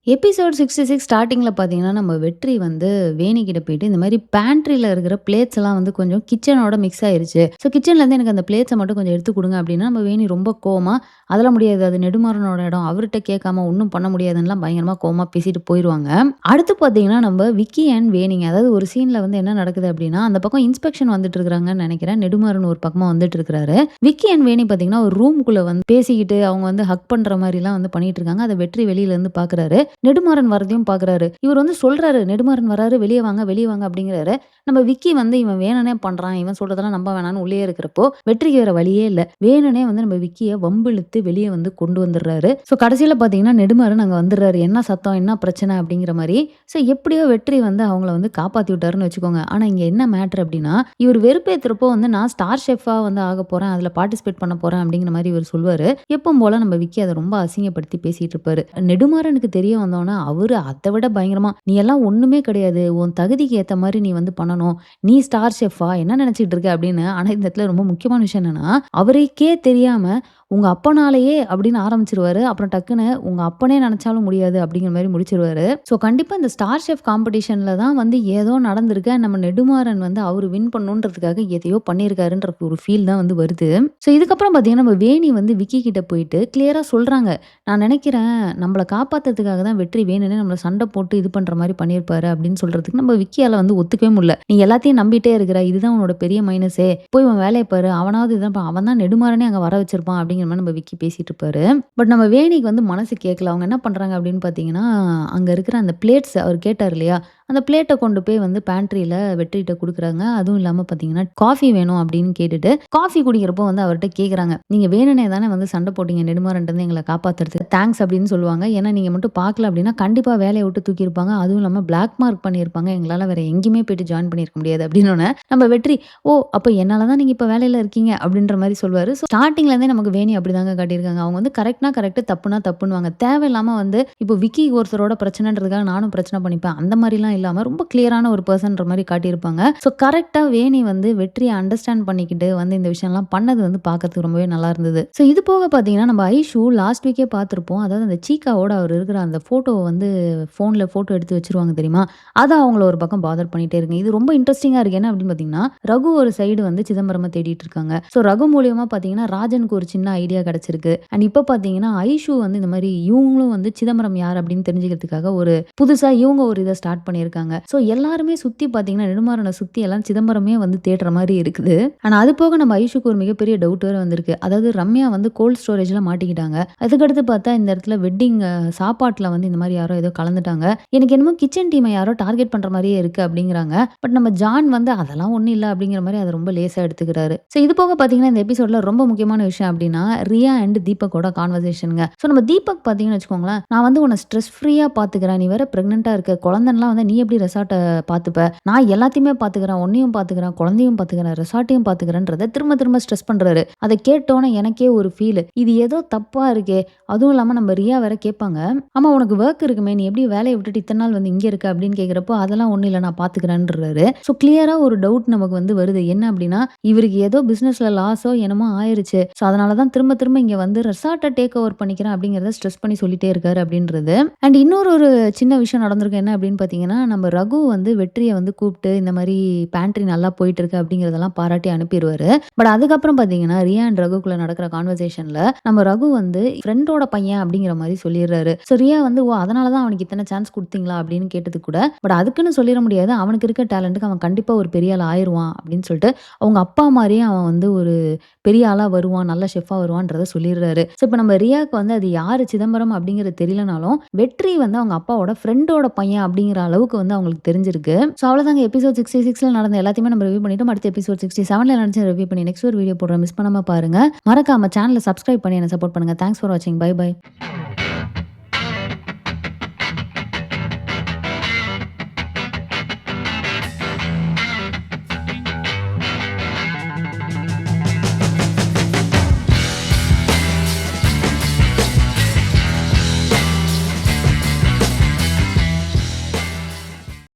Episode 66 ஸ்டார்ட்டிங்கில பார்த்தீங்கன்னா, நம்ம வெற்றி வந்து வேணி கிட்ட போயிட்டு, இந்த மாரி பேண்ட்ரில இருக்கிற பிளேட்ஸ் எல்லாம் வந்து கொஞ்சம் கிச்சனோட மிக்ஸ் ஆயிருச்சு. ஸோ கிச்சன்லேருந்து எனக்கு அந்த பிளேட்ஸ மட்டும் கொஞ்சம் எடுத்து குடுங்க அப்டின்னா, நம்ம வேணி ரொம்ப கோவமா, அதெல்லாம் முடியாது. அது நெடுமாறனோட இடம். அவர்ட்ட கேட்காம ஒண்ணும் பண்ண முடியாதுன்னுலாம் பயங்கரமா கோவமா பேசிட்டு போயிருவாங்க. அடுத்து பார்த்தீங்கன்னா, நம்ம விக்கி அண்ட் வேணிங்க. அதாவது ஒரு சீன்ல வந்து என்ன நடக்குது அப்டின்னா, அந்த பக்கம் இன்ஸ்பெக்ஷன் வந்துட்டு இருக்கிறாங்கன்னு நெனைக்கிறேன். நெடுமாறன் ஒரு பக்கமா வந்துட்டு இருக்கிறாரு. விக்கி அண்ட் வேணி பார்த்தீங்கன்னா, ஒரு ரூம்குள்ள வந்து பேசிக்கிட்டு, அவங்க வந்து ஹக் பண்ற மாரிலாம் வந்து பண்ணிட்டு இருக்காங்க. அத வெற்றி வெளியிலேருந்து பார்க்குறாரு. நெடுமாறன் வரதையும் பார்க்குறாரு. இவர் வந்து சொல்றாரு, "நெடுமாறன் வராரு. வெளிய வாங்க, வெளிய வாங்க" அப்படிங்கிறாரு. நம்ம விக்கி வந்து இவன் வேணும்னே பண்றான். இவன் சொல்றதெல்லாம் நம்ப வேணாம்னு உள்ளயே இருக்கிறப்போ, வெற்றிக்கு வேற வழியே இல்ல. வேணும்னே வந்து நம்ம விக்கிய வம்பிழுத்து வெளிய வந்து கொண்டு வந்துடுறாரு. ஸோ கடைசியில பார்த்தீங்கன்னா, நெடுமாறன் அங்க வந்துடுறாரு. "என்ன சத்தம்? என்ன பிரச்சனை?" அப்படிங்கிற மாரி. ஸோ எப்படியோ வெற்றி வந்து அவங்கள வந்து காப்பாத்தி விட்டாருன்னு வச்சுக்கோங்க. ஆனா இங்க என்ன மேட்டர் அப்படின்னா, இவர் வெறுப்பேத்துறப்போ வந்து நான் ஸ்டார் ஷெஃப்பா வந்து ஆகப் போறேன். அதுல பார்ட்டிசிபேட் பண்ண போறேன் அப்படிங்கிற மாரி இவர் சொல்வாரு. எப்பவும் போல நம்ம விக்கி அத ரொம்ப அசிங்கப்படுத்தி பேசிட்டு இருப்பாரு. நெடுமாறனுக்கு தெரிய வந்தோனே, அவரு அத விட பயங்கரமா, "நீ எல்லாம் ஒண்ணுமே கிடையாது. உன் தகுதிக்கு ஏத்த மாரி நீ வந்து பண்ணணும். நீ ஸ்டார் ஷெஃப்பா? என்ன நினைச்சிட்டு இருக்க?" அப்படின்னு. ஆனா இந்த இடத்துல ரொம்ப முக்கியமான விஷயம் என்னன்னா, அவருக்கே தெரியாம உங்க அப்பனாலேயே அப்படின்னு ஆரம்பிச்சுருவாரு. அப்புறம் டக்குன்னு உங்க அப்பனே நினைச்சாலும் முடியாது அப்படிங்கிற மாரி முடிச்சிருவாரு. ஸோ கண்டிப்பா இந்த ஸ்டார் ஷெஃப் காம்படிஷன்ல தான் வந்து ஏதோ நடந்திருக்கு. நம்ம நெடுமாறன் வந்து அவரு வின் பண்ணணுன்றதுக்காக எதையோ பண்ணியிருக்காருன்ற ஒரு ஃபீல் தான் வந்து வருது. ஸோ இதுக்கப்புறம் பார்த்தீங்கன்னா, நம்ம வேணி வந்து விக்கி கிட்ட போயிட்டு கிளியரா சொல்றாங்க. "நான் நினைக்கிறேன் நம்மள காப்பாத்துறதுக்காக தான் வெற்றி வேணும்னே நம்மள சண்டை போட்டு இது பண்ற மாரி பண்ணியிருப்பாரு" அப்படின்னு சொல்றதுக்கு நம்ம விக்கியால வந்து ஒத்துக்கவே முடியல. "நீ எல்லாத்தையும் நம்பிட்டே இருக்கிற. இதுதான் உன்னோட பெரிய மைனஸே. போய் உன் வேலைய பாரு. அவனாவது இதான் அவன் தான் நெடுமாறனே அங்க வர வச்சிருப்பான்" அப்படிங்கிற மாரி நம்ம விக்கி பேசிட்டு இருப்பாரு. பட் நம்ம வேணிக்கு வந்து மனசு கேட்கல. அவங்க என்ன பண்றாங்க அப்படின்னு பார்த்தீங்கன்னா, அங்க இருக்கிற அந்த பிளேட்ஸ் அவர் கேட்டாரு இல்லையா? அந்த பிளேட்ட கொண்டு போய் வந்து பேண்ட்ரில வெற்றிட்ட குடுக்குறாங்க. அதுவும் இல்லாம பார்த்தீங்கன்னா, காஃபி வேணும் அப்படின்னு கேட்டுட்டு, காஃபி குடிக்கிறப்போ வந்து அவர்ட்ட கேட்குறாங்க. "நீங்க வேணும்னே தானே வந்து சண்டை போட்டீங்க நெடுமாறன்ட்டருந்து எங்கள காப்பாத்துறதுக்கு. தேங்க்ஸ்" அப்படின்னு சொல்லுவாங்க. ஏன்னா நீங்க மட்டும் பார்க்கல அப்படின்னா, கண்டிப்பா வேலைய விட்டு தூக்கியிருப்பாங்க. அதுவும் இல்லாம பிளாக் மார்க் பண்ணியிருப்பாங்க. எங்களால வேற எங்கேயுமே போயிட்டு ஜாயின் பண்ணியிருக்க முடியாது அப்படின்னோனே, நம்ம வெற்றி, "ஓ! அப்ப என்னால தான் நீங்க இப்ப வேலையில இருக்கீங்க" அப்படின்ற மாரி சொல்வாரு. ஸோ ஸ்டார்ட்டிங்ல இருந்தே நமக்கு வேணி அப்படிதாங்க காட்டியிருக்காங்க. அவங்க வந்து கரெக்ட்னா கரெக்ட், தப்புனா தப்புன்னுவாங்க. தேவையில்லாம வந்து இப்போ விக்கி ஒருத்தரோட பிரச்சனைன்றதுக்காக நானும் பிரச்சனை பண்ணிப்பேன். அந்த மாரிலாம் இல்லாம ரொம்ப கிளியரான ஒரு பெர்சன்ற மாரி காட்டியிருப்பாங்க. ஸோ கரெக்ட்டா வேணி வந்து வெற்றிய அண்டர்ஸ்டாண்ட் பண்ணிக்கிட்டு வந்து இந்த விஷயம்லாம் பண்ணது வந்து பார்க்கறதுக்கு ரொம்பவே நல்லா இருந்தது. ஸோ இது போக பார்த்தீங்கன்னா, நம்ம ஐஷு லாஸ்ட் வீக்கே பார்த்துருப்போம். அதாவது அந்த சீக்காவோட அவர் இருக்கிற அந்த ஃபோட்டோவ வந்து ஃபோன்ல ஃபோட்டோ எடுத்து வச்சுருவாங்க தெரியுமா? அத அவங்கள ஒரு பக்கம் பாதர் பண்ணிட்டே இருக்குங்க. இது ரொம்ப இன்ட்ரஸ்டிங்கா இருக்கு. என்ன அப்படின்னு பார்த்தீங்கன்னா, ரகு ஒரு சைடு வந்து சிதம்பரம தேடிட்டு இருக்காங்க. ஸோ ரகு மூலியமா பார்த்தீங்கன்னா, ராஜனுக்கு ஒரு சின்ன ஐடியா கிடைச்சிருக்கு. அண்ட் இப்ப பார்த்தீங்கன்னா, ஐஷு வந்து இந்த மாரி இவங்களும் வந்து சிதம்பரம் யார் அப்படின்னு தெரிஞ்சுக்கிறதுக்காக ஒரு புதுசா இவங்க ஒரு இத ஸ்டார்ட் பண்ணியிருக்காங்க. ஸோ எல்லாருமே சுத்தி பார்த்தீங்கன்னா, நெடுமாறன சுத்தி எல்லாம் சிதம்பரமே வந்து தேடுற மாரி இருக்குது. ஆனா அது போக நம்ம ஐஷுக்கு ஒரு மிகப்பெரிய டவுட் வேற வந்திருக்கு. அதாவது ரம்யா வந்து கோல்ட் ஸ்டோரேஜ்ல மாட்டிக்கிட்டாங்க. அதுக்கடுத்து பார்த்தா இந்த இடத்துல வெட்டிங் சாப்பாட்டுல வந்து இந்த மாரி யாரோ ஏதோ கலந்துட்டாங்க. எனக்கு என்னமோ கிச்சன் டீம யாரோ டார்கெட் பண்ற மாரியே இருக்கு அப்படிங்கிறாங்க. பட் நம்ம ஜான் வந்து அதெல்லாம் ஒண்ணும் இல்ல அப்படிங்கிற மாரி அத ரொம்ப லேசா எடுத்துக்கிறாரு. ஸோ இது போக பார்த்தீங்கன்னா, இந்த எபிசோட்ல ரொம்ப முக்கியமான விஷயம் அப்படின்னா, ரியா அண்ட் தீபக்கோட கான்வர்சேஷன்ங்க. ஸோ நம்ம தீபக் பார்த்தீங்கன்னு வச்சுக்கோங்களேன், "நான் வந்து உன்ன ஸ்ட்ரெஸ் ஃப்ரீயா பார்த்துக்கிறேன். நீ வேற பிரெக்னன்ட்டா இருக்க. குழந்தன்லாம் வந்து நீ எப்படி ரெசார்ட்ட பார்த்துப்ப? நான் எல்லாத்தையுமே பார்த்துக்கிறேன். உன்னையும் பார்த்துக்கிறேன், குழந்தையும் பார்த்துக்கிறேன், ரெசார்ட்டையும் பார்த்துக்கிறேன்றத" திரும்ப திரும்ப ஸ்ட்ரெஸ் பண்றாரு. அத கேட்டோனே எனக்கே ஒரு ஃபீல். இது ஏதோ தப்பா இருக்கே! அதுவும் இல்லாம நம்ம ரியா வேற கேட்பாங்க. "ஆமா உனக்கு வொர்க் இருக்குமே! நீ எப்படி வேலைய விட்டுட்டு இத்தன நாள் வந்து இங்க இருக்க?" அப்படின்னு கேட்கிறப்போ, "அதெல்லாம் ஒண்ணும் இல்ல. நான் பார்த்துக்கிறேன்றாரு." ஸோ கிளியரா ஒரு டவுட் நமக்கு வந்து வருது. என்ன அப்படின்னா, இவருக்கு ஏதோ பிசினஸ்ல லாஸோ என்னமோ ஆயிருச்சு. ஸோ அதனால தான் திரும்ப திரும்ப இங்க வந்து ரெசார்ட்ட டேக் ஓவர் பண்ணிக்கிறேன் அப்படிங்கிறத ஸ்ட்ரெஸ் பண்ணி சொல்லிட்டே இருக்காரு அப்படின்றது. அண்ட் இன்னொரு ஒரு சின்ன விஷயம் நடந்திருக்கு. என்ன அப்படின்னு பார்த்தீங்கன்னா, நம்ம ரகு வந்து வெற்றிய வந்து கூப்பிட்டு இந்த மாரி பேண்ட்ரி நல்லா போயிட்டு இருக்கு அப்படிங்கிறதெல்லாம் பாராட்டி அனுப்பிருவாரு. பட் அதுக்கப்புறம் பார்த்தீங்கன்னா, ரியா அண்ட் ரகுக்குள்ள நடக்கிற கான்வர்சேஷன்ல நம்ம ரகு வந்து ஃப்ரெண்டோட பையன் அப்படிங்கிற மாரி சொல்லிடுறாரு. ஸோ ரியா வந்து, "ஓ! அதனால தான் அவனுக்கு இத்தன சான்ஸ் குடுத்தீங்களா?" அப்படின்னு கேட்டதுக்கு கூட, பட் அதுக்குன்னு சொல்லிற முடியாது. அவனுக்கு இருக்க டேலண்ட்க்கு அவன் கண்டிப்பா ஒரு பெரிய ஆள் ஆயிருவான் அப்படின்னு சொல்லிட்டு, அவங்க அப்பா மாரியே அவன் வந்து ஒரு பெரிய ஆளா வருவான், நல்ல ஷெஃப்பா வருவான்றத சொல்லிடுறாரு. ஸோ இப்ப நம்ம ரியாக்கு வந்து அது யாரு சிதம்பரம் அப்படிங்கிறது தெரியலனாலும், வெற்றி வந்து அவங்க அப்பாவோட ஃப்ரெண்டோட பையன் அப்படிங்கிற அளவுக்கு வந்து அவங்களுக்கு தெரிஞ்சிருக்கு. ஸோ அவ்வளோதாங்க எபிசோட் 66ல நடந்த எல்லாத்தையுமே நம்ம ரிவ்யூ பண்ணிட்டோம். அடுத்த எபிசோட் 67ல நடந்துச்சு ரிவ்யூ பண்ணி நெக்ஸ்ட் ஒரு வீடியோ போடுறேன். மிஸ் பண்ணாம பாருங்க. மறக்காம சேனல சப்ஸ்கிரைப் பண்ணி என்ன சப்போர்ட் பண்ணுங்க. தேங்க்ஸ் ஃபார் வாட்சிங். Bye by.